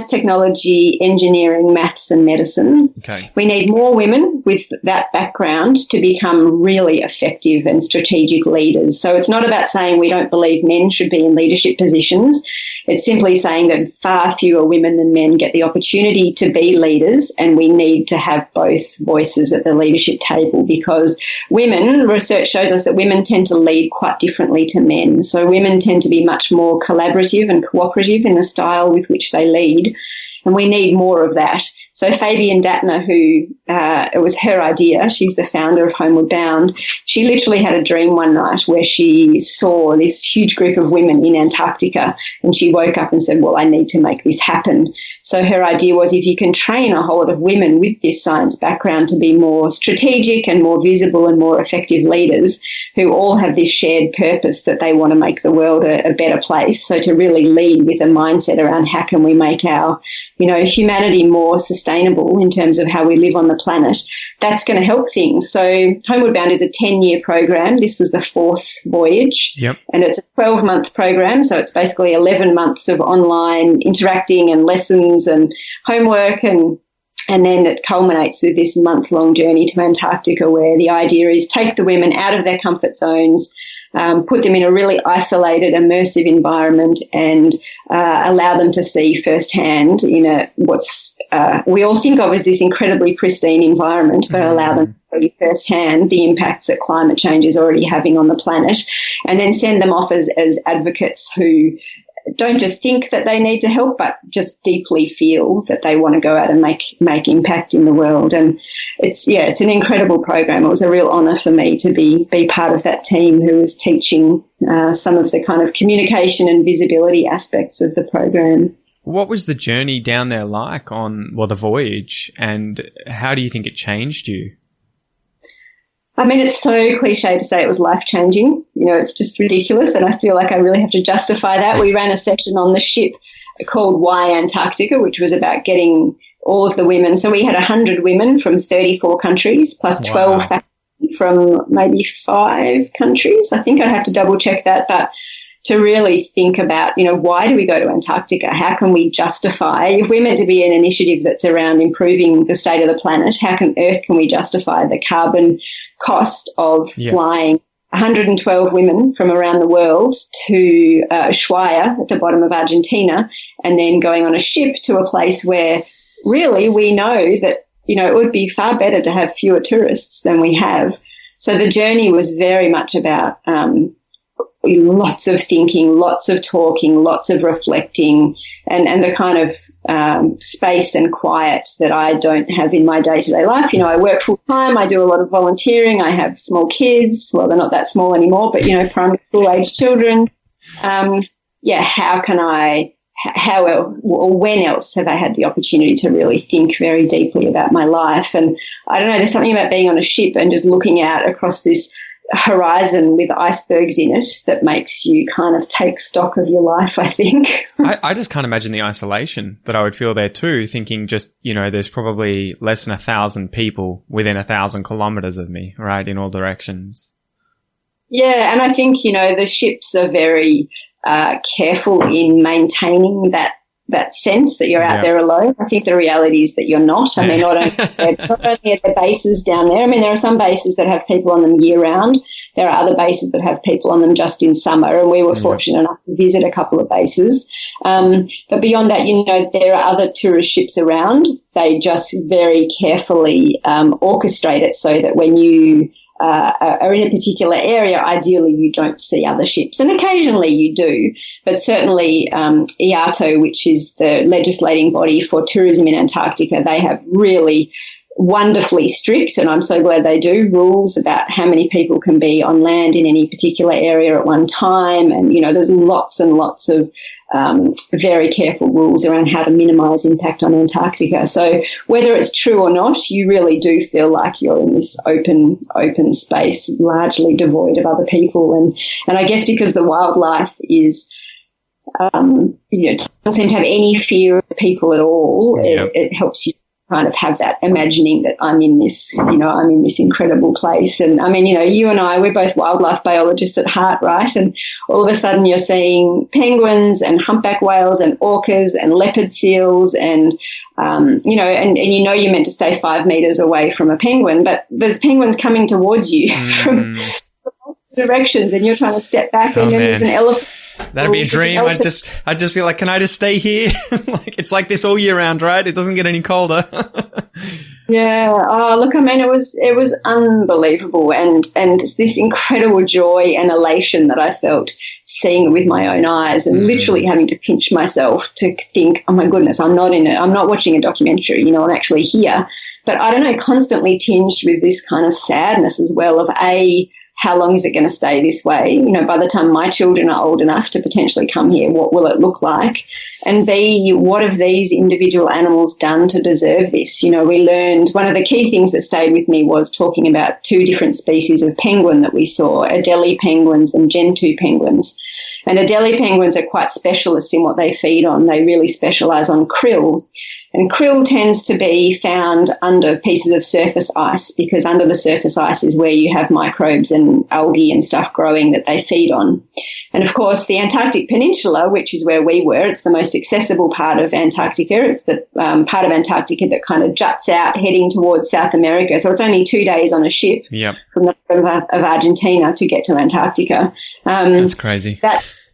B: technology, engineering, maths and medicine.
A: Okay.
B: We need more women with that background to become really effective and strategic leaders. So it's not about saying we don't believe men should be in leadership positions. It's simply saying that far fewer women than men get the opportunity to be leaders, and we need to have both voices at the leadership table, because research shows us that women tend to lead quite differently to men. So women tend to be much more collaborative and cooperative in the style with which they lead, and we need more of that. So Fabian Dattner, who it was her idea, she's the founder of Homeward Bound, she literally had a dream one night where she saw this huge group of women in Antarctica, and she woke up and said, well, I need to make this happen. So her idea was, if you can train a whole lot of women with this science background to be more strategic and more visible and more effective leaders, who all have this shared purpose that they want to make the world a better place. So to really lead with a mindset around how can we make our, you know, humanity more sustainable in terms of how we live on the planet, that's going to help things. So Homeward Bound is a 10-year program. This was the 4th voyage.
A: Yep.
B: And it's a 12-month program. So it's basically 11 months of online interacting and lessons and homework, and then it culminates with this month-long journey to Antarctica, where the idea is take the women out of their comfort zones, put them in a really isolated, immersive environment, and allow them to see firsthand what's we all think of as this incredibly pristine environment, but allow them to see firsthand the impacts that climate change is already having on the planet, and then send them off as advocates who don't just think that they need to help, but just deeply feel that they want to go out and make impact in the world. And it's an incredible program. It was a real honour for me to be part of that team who was teaching some of the kind of communication and visibility aspects of the program.
A: What was the journey down there like on the voyage, and how do you think it changed you?
B: I mean, it's so cliche to say it was life-changing. You know, it's just ridiculous, and I feel like I really have to justify that. We ran a session on the ship called Why Antarctica, which was about getting all of the women. So we had 100 women from 34 countries plus 12 faculty from maybe 5 countries. I think I'd have to double-check that, but to really think about, why do we go to Antarctica? How can we justify, if we're meant to be an initiative that's around improving the state of the planet, how can we justify the carbon cost of flying 112 women from around the world to Ushuaia at the bottom of Argentina, and then going on a ship to a place where really we know that, it would be far better to have fewer tourists than we have. So the journey was very much about lots of thinking, lots of talking, lots of reflecting, and the kind of space and quiet that I don't have in my day-to-day life. I work full-time, I do a lot of volunteering, I have small kids. Well, they're not that small anymore, but, primary school-age children. When else have I had the opportunity to really think very deeply about my life? And I don't know, there's something about being on a ship and just looking out across this horizon with icebergs in it that makes you kind of take stock of your life, I think.
A: I just can't imagine the isolation that I would feel there too, thinking just, there's probably less than 1,000 people within 1,000 kilometers of me, right, in all directions.
B: Yeah, and I think, the ships are very careful in maintaining that sense that you're out there alone. I think the reality is that you're not. I mean, not only at the bases down there. I mean, there are some bases that have people on them year round. There are other bases that have people on them just in summer, and we were fortunate enough to visit a couple of bases. But beyond that, there are other tourist ships around. They just very carefully orchestrate it so that when you are in a particular area, ideally you don't see other ships, and occasionally you do. But certainly IATO, which is the legislating body for tourism in Antarctica, they have really wonderfully strict, and I'm so glad they do, rules about how many people can be on land in any particular area at one time. And, you know, there's lots and lots of very careful rules around how to minimise impact on Antarctica. So whether it's true or not, you really do feel like you're in this open space, largely devoid of other people. And I guess because the wildlife is, doesn't seem to have any fear of people at all, it helps you kind of have that imagining that I'm in this incredible place. And I mean, you and I, we're both wildlife biologists at heart, right? And all of a sudden you're seeing penguins and humpback whales and orcas and leopard seals and, and you're meant to stay 5 meters away from a penguin, but there's penguins coming towards you from directions, and you're trying to step back, and then there's an elephant.
A: That'd be a dream. I just feel like, can I just stay here? It's like this all year round, right? It doesn't get any colder.
B: Yeah. Oh, look, I mean, it was unbelievable, and this incredible joy and elation that I felt seeing it with my own eyes, and literally having to pinch myself to think, oh my goodness, I'm not watching a documentary, I'm actually here. But I don't know, constantly tinged with this kind of sadness as well of how long is it going to stay this way? By the time my children are old enough to potentially come here, what will it look like? And B, what have these individual animals done to deserve this? We learned one of the key things that stayed with me was talking about 2 different species of penguin that we saw, Adelie penguins and Gentoo penguins. And Adelie penguins are quite specialist in what they feed on. They really specialise on krill. And krill tends to be found under pieces of surface ice, because under the surface ice is where you have microbes and algae and stuff growing that they feed on. And, of course, the Antarctic Peninsula, which is where we were, it's the most accessible part of Antarctica. It's the part of Antarctica that kind of juts out heading towards South America. So it's only 2 days on a ship from the of Argentina to get to Antarctica.
A: That's crazy.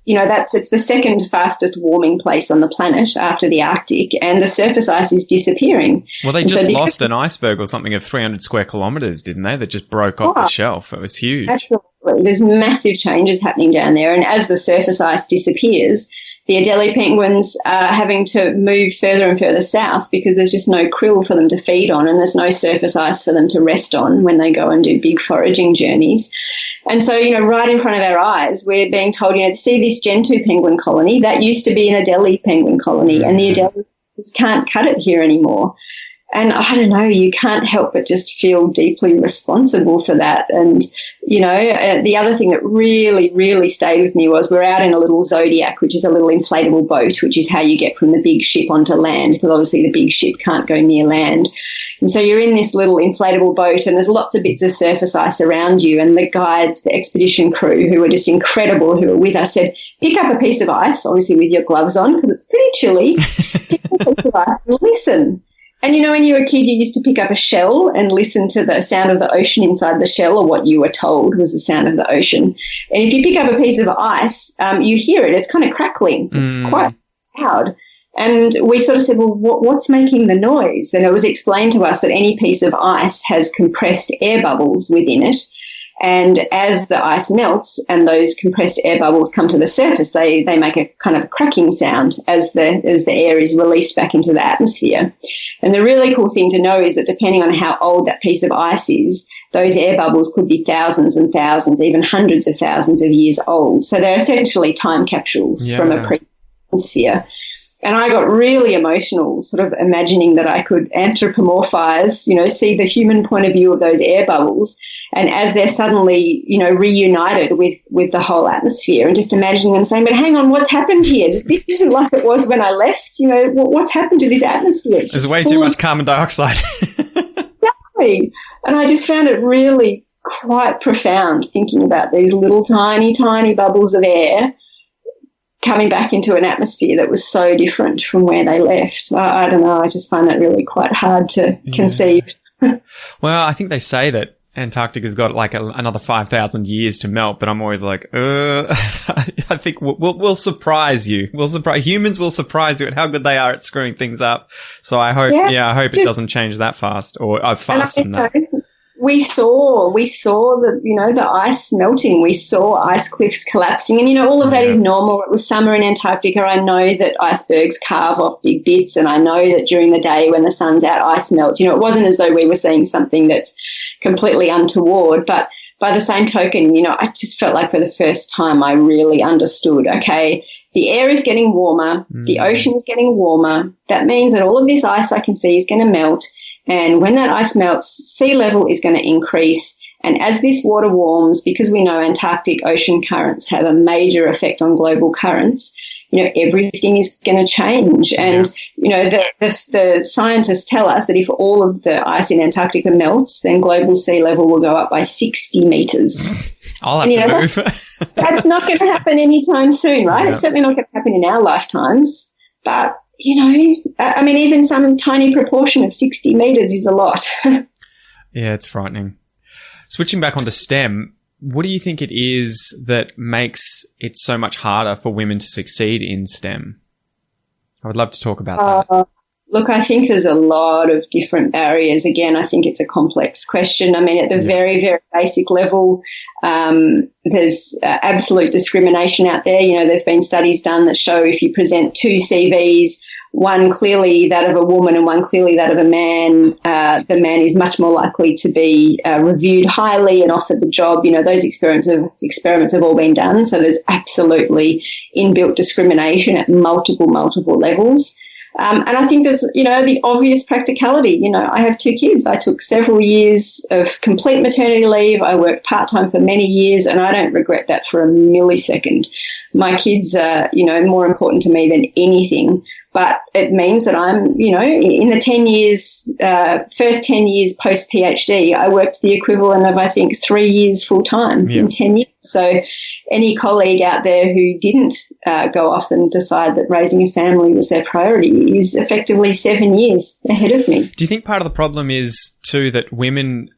B: It's the second fastest warming place on the planet after the Arctic, and the surface ice is disappearing.
A: Well, they just lost an iceberg or something of 300 square kilometres, didn't they? That just broke off the shelf. It was huge.
B: Absolutely. There's massive changes happening down there, and as the surface ice disappears, the Adelie penguins are having to move further and further south because there's just no krill for them to feed on, and there's no surface ice for them to rest on when they go and do big foraging journeys. And so, right in front of our eyes, we're being told, see this Gentoo penguin colony, that used to be an Adelie penguin colony, and the Adelie can't cut it here anymore. And I don't know, you can't help but just feel deeply responsible for that. And, the other thing that really, really stayed with me was we're out in a little Zodiac, which is a little inflatable boat, which is how you get from the big ship onto land, because obviously the big ship can't go near land. And so you're in this little inflatable boat, and there's lots of bits of surface ice around you. And the guides, the expedition crew, who were just incredible, who were with us, said, pick up a piece of ice, obviously with your gloves on, because it's pretty chilly. Pick up a piece of ice and listen. And, when you were a kid, you used to pick up a shell and listen to the sound of the ocean inside the shell, or what you were told was the sound of the ocean. And if you pick up a piece of ice, you hear it. It's kind of crackling. It's quite loud. And we sort of said, well, what's making the noise? And it was explained to us that any piece of ice has compressed air bubbles within it. And as the ice melts and those compressed air bubbles come to the surface, they make a kind of cracking sound as the air is released back into the atmosphere. And the really cool thing to know is that depending on how old that piece of ice is, those air bubbles could be thousands and thousands, even hundreds of thousands of years old. So they're essentially time capsules from a pre-atmosphere. And I got really emotional, sort of imagining that I could anthropomorphize, see the human point of view of those air bubbles. And as they're suddenly, reunited with the whole atmosphere, and just imagining them saying, but hang on, what's happened here? This isn't like it was when I left. What's happened to this atmosphere?
A: There's way too much carbon dioxide.
B: Exactly. And I just found it really quite profound thinking about these little tiny, tiny bubbles of air coming back into an atmosphere that was so different from where they left. I don't know. I just find that really quite hard to conceive.
A: Well, I think they say that Antarctica's got like another 5,000 years to melt, but I'm always like, I think we'll surprise you. Humans will surprise you at how good they are at screwing things up. So I hope, I hope it doesn't change that fast or faster than that.
B: we saw the ice melting. We saw ice cliffs collapsing, and all of that is normal. It was summer in Antarctica. I know that icebergs carve off big bits, and I know that during the day when the sun's out, ice melts. It wasn't as though we were seeing something that's completely untoward, but by the same token, I just felt like for the first time I really understood, okay, the air is getting warmer, the ocean is getting warmer. That means that all of this ice I can see is going to melt. And when that ice melts, sea level is going to increase. And as this water warms, because we know Antarctic ocean currents have a major effect on global currents, everything is going to change. And, the scientists tell us that if all of the ice in Antarctica melts, then global sea level will go up by 60 metres.
A: I'll have to move.
B: That's not going to happen anytime soon, right? It's certainly not going to happen in our lifetimes. But, even some tiny proportion of 60 metres is a lot.
A: Yeah, it's frightening. Switching back onto STEM, what do you think it is that makes it so much harder for women to succeed in STEM? I would love to talk about that.
B: Look, I think there's a lot of different barriers. Again, I think it's a complex question. At the very, very basic level, there's absolute discrimination out there. There have been studies done that show if you present two CVs, one clearly that of a woman and one clearly that of a man, the man is much more likely to be reviewed highly and offered the job. Those experiments have all been done. So there's absolutely inbuilt discrimination at multiple levels. And I think there's, the obvious practicality. I have two kids. I took several years of complete maternity leave. I worked part-time for many years, and I don't regret that for a millisecond. My kids are, more important to me than anything. But it means that I'm, in the 10 years, first 10 years post-PhD, I worked the equivalent of, I think, 3 years full-time in 10 years. So any colleague out there who didn't go off and decide that raising a family was their priority is effectively 7 years ahead of me.
A: Do you think part of the problem is, too, that women,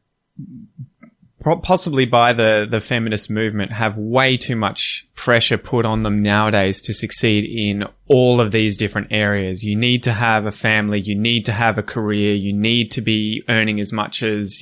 A: possibly by the feminist movement, have way too much pressure put on them nowadays to succeed in all of these different areas? You need to have a family, you need to have a career, you need to be earning as much as,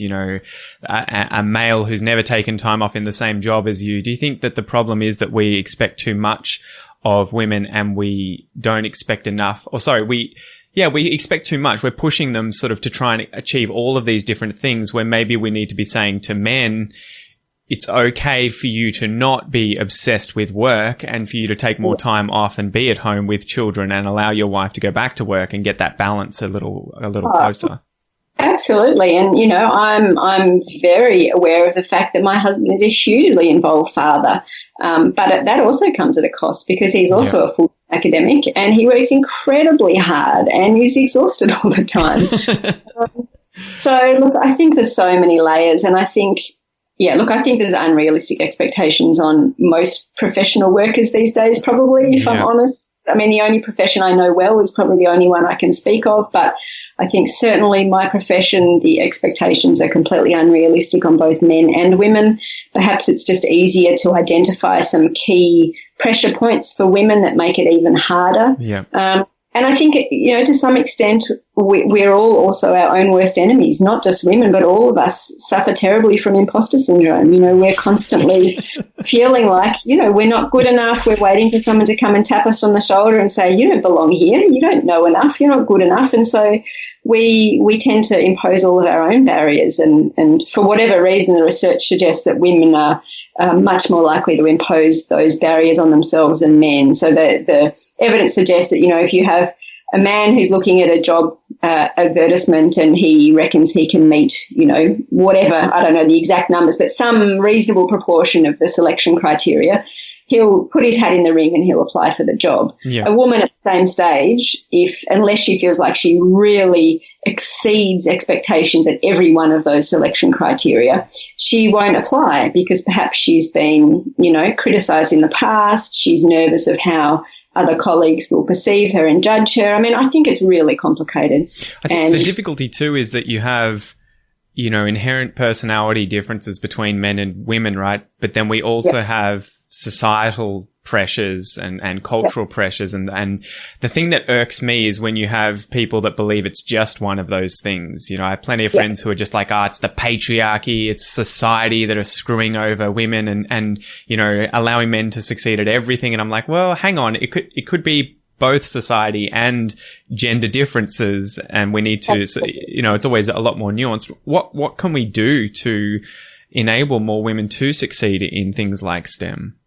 A: a male who's never taken time off in the same job as you. Do you think that the problem is that we expect too much of women and we don't expect enough? We expect too much. We're pushing them sort of to try and achieve all of these different things, where maybe we need to be saying to men, it's okay for you to not be obsessed with work and for you to take more time off and be at home with children and allow your wife to go back to work and get that balance a little closer.
B: Absolutely. And, I'm very aware of the fact that my husband is a hugely involved father. But that also comes at a cost, because he's also a full academic and he works incredibly hard and is exhausted all the time. So, look, I think there's so many layers, and I think there's unrealistic expectations on most professional workers these days, probably, if I'm honest. The only profession I know well is probably the only one I can speak of, but I think certainly my profession, the expectations are completely unrealistic on both men and women. Perhaps it's just easier to identify some key pressure points for women that make it even harder.
A: Yeah.
B: And I think, to some extent, we're all also our own worst enemies, not just women, but all of us suffer terribly from imposter syndrome. We're constantly feeling like, we're not good enough. We're waiting for someone to come and tap us on the shoulder and say, you don't belong here. You don't know enough. You're not good enough. And so we tend to impose all of our own barriers. And for whatever reason, the research suggests that women are much more likely to impose those barriers on themselves than men. So the evidence suggests that, if you have a man who's looking at a job advertisement and he reckons he can meet, whatever, I don't know the exact numbers, but some reasonable proportion of the selection criteria, he'll put his hat in the ring and he'll apply for the job.
A: Yeah.
B: A woman at the same stage, unless she feels like she really exceeds expectations at every one of those selection criteria, she won't apply, because perhaps she's been, criticised in the past. She's nervous of how other colleagues will perceive her and judge her. I think it's really complicated.
A: I think the difficulty too is that you have, inherent personality differences between men and women, right? But then we also have societal pressures and cultural pressures. And the thing that irks me is when you have people that believe it's just one of those things. You know, I have plenty of friends who are just like, it's the patriarchy, it's society that are screwing over women and, you know, allowing men to succeed at everything. And I'm like, well, hang on. It could be both society and gender differences. And we need to, you know, it's always a lot more nuanced. What can we do to enable more women to succeed in things like STEM?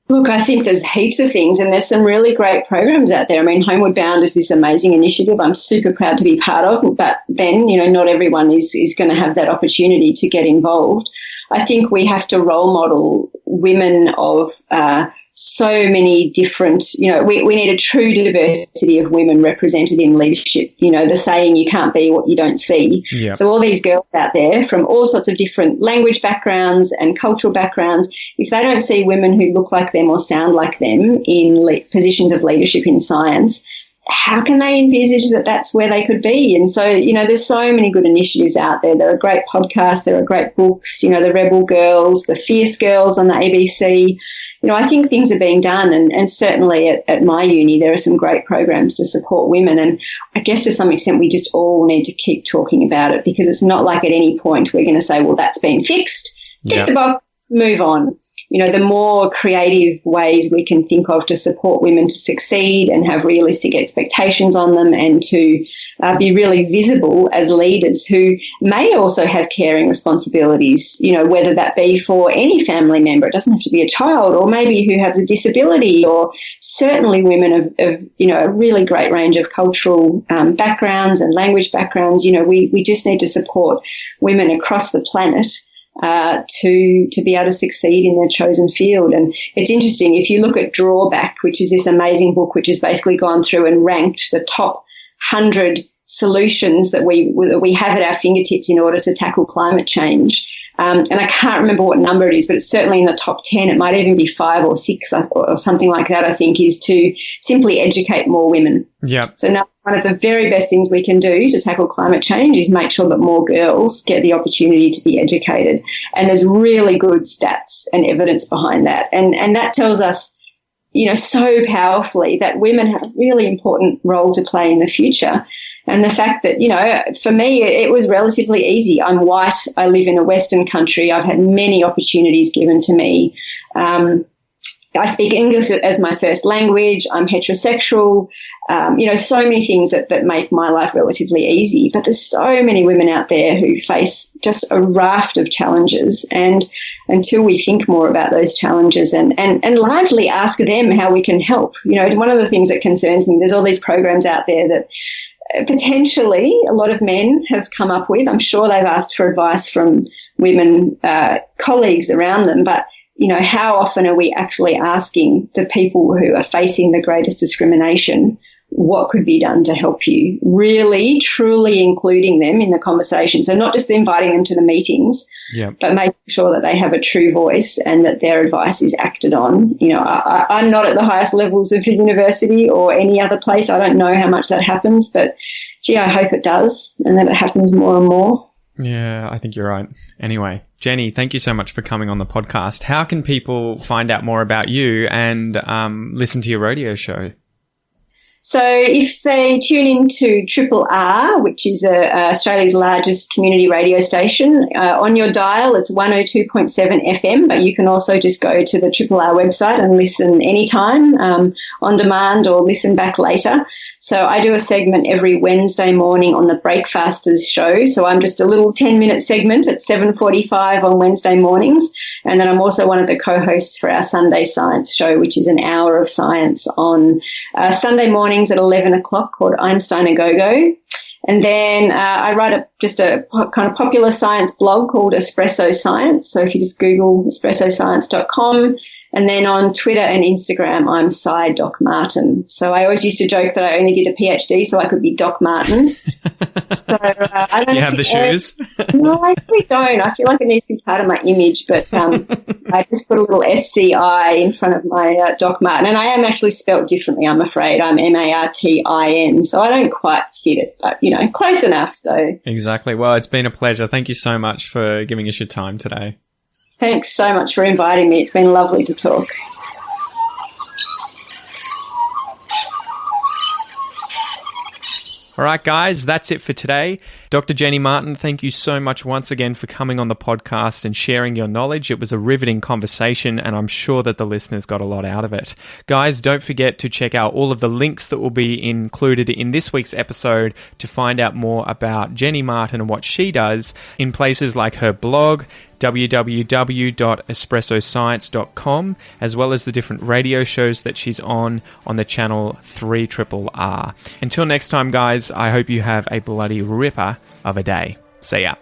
B: Look, I think there's heaps of things, and there's some really great programs out there. I mean, Homeward Bound is this amazing initiative I'm super proud to be part of, but then, you know, not everyone is going to have that opportunity to get involved. I think we have to role model women of so many different, you know, we need a true diversity of women represented in leadership. You know, the saying, you can't be what you don't see. Yep. So all these girls out there from all sorts of different language backgrounds and cultural backgrounds, if they don't see women who look like them or sound like them in positions of leadership in science, how can they envisage that that's where they could be? And so, you know, there's so many good initiatives out there. There are great podcasts, there are great books, you know, the Rebel Girls, the Fierce Girls on the ABC. You know, I think things are being done, and certainly at my uni there are some great programs to support women, and I guess to some extent we just all need to keep talking about it, because it's not like at any point we're going to say, well, that's been fixed, tick the box, move on. You know, the more creative ways we can think of to support women to succeed and have realistic expectations on them, and to be really visible as leaders who may also have caring responsibilities, you know, whether that be for any family member. It doesn't have to be a child, or maybe who has a disability, or certainly women of you know, a really great range of cultural backgrounds and language backgrounds. You know, we just need to support women across the planet to be able to succeed in their chosen field. And it's interesting, if you look at Drawback, which is this amazing book which has basically gone through and ranked the top 100 solutions that we have at our fingertips in order to tackle climate change. And I can't remember what number it is, but it's certainly in the top 10. It might even be 5 or 6 or something like that, I think, is to simply educate more women. Yeah. So now one of the very best things we can do to tackle climate change is make sure that more girls get the opportunity to be educated. And there's really good stats and evidence behind that. And that tells us, you know, so powerfully that women have a really important role to play in the future. And the fact that, you know, for me, it was relatively easy. I'm white. I live in a Western country. I've had many opportunities given to me. I speak English as my first language. I'm heterosexual. You know, so many things that make my life relatively easy. But there's so many women out there who face just a raft of challenges. And until we think more about those challenges and largely ask them how we can help, you know, one of the things that concerns me, there's all these programs out there that potentially a lot of men have come up with. I'm sure they've asked for advice from women colleagues around them, but, you know, how often are we actually asking the people who are facing the greatest discrimination what could be done to help you? Really, truly including them in the conversation. So not just inviting them to the meetings, but making sure that they have a true voice and that their advice is acted on. You know, I'm not at the highest levels of the university or any other place. I don't know how much that happens, but gee, I hope it does and that it happens more and more.
A: Yeah, I think you're right. Anyway, Jenny, thank you so much for coming on the podcast. How can people find out more about you and listen to your rodeo show?
B: So if they tune into Triple R, which is Australia's largest community radio station, on your dial it's 102.7 FM, but you can also just go to the Triple R website and listen anytime on demand or listen back later. So I do a segment every Wednesday morning on the Breakfasters show. So I'm just a little 10-minute segment at 7:45 on Wednesday mornings. And then I'm also one of the co-hosts for our Sunday Science show, which is an hour of science on Sunday mornings at 11 o'clock called Einstein A Go-Go. And then I write just a kind of popular science blog called Espresso Science. So if you just Google espressoscience.com. And then on Twitter and Instagram, I'm Cy Doc Martin. So I always used to joke that I only did a PhD so I could be Doc Martin. So I don't
A: Do you have the shoes?
B: No, I actually don't. I feel like it needs to be part of my image, but I just put a little SCI in front of my Doc Martin. And I am actually spelt differently, I'm afraid. I'm Martin, so I don't quite fit it, but, you know, close enough. So
A: exactly. Well, it's been a pleasure. Thank you so much for giving us your time today.
B: Thanks so much for inviting me. It's been lovely to talk.
A: All right, guys, that's it for today. Dr. Jenny Martin, thank you so much once again for coming on the podcast and sharing your knowledge. It was a riveting conversation, and I'm sure that the listeners got a lot out of it. Guys, don't forget to check out all of the links that will be included in this week's episode to find out more about Jenny Martin and what she does in places like her blog, www.espressoscience.com, as well as the different radio shows that she's on the channel 3RRR. Until next time, guys, I hope you have a bloody ripper of a day. See ya.